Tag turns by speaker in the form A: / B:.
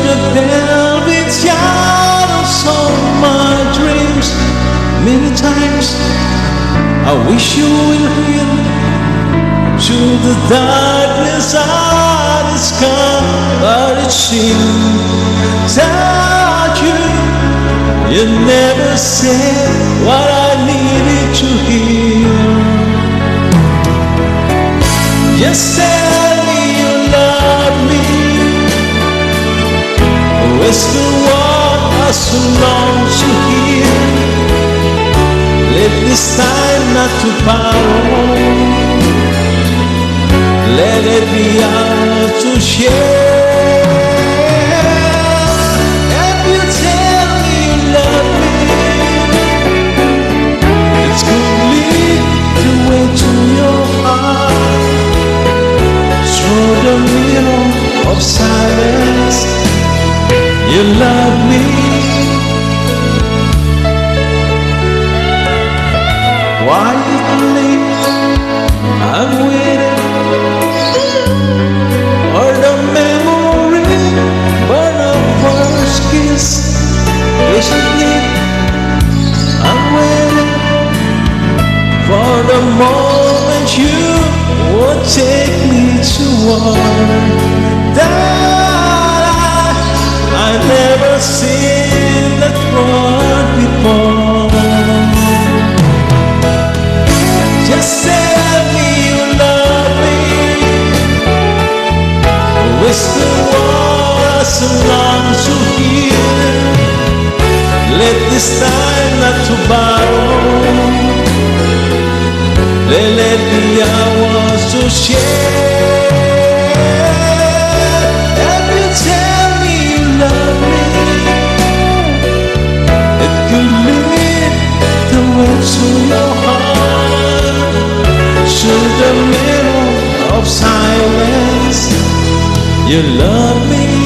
A: the velvet shadows of my dreams. Many times I wish you will hear. To the darkness I discovered it seemed that you never said what I needed to hear. Just tell me you love me. Whisper what I so long to hear. Let this time not to borrow. Let it be ours to share. If you tell me you love me, it's gonna lead the way to your heart. Through the mirror of silence, you love me. Quietly, I'm waiting for the memory, but our first kiss. Patiently, I'm waiting for the moment you would take me toward that I never seen that world before. Just tell me you love me. Whisper what I so long to hear. Let this time not to borrow. Let the hours to share. If you tell me you love me, it could lead the way to your heart. Through the mirror of silence, you love me.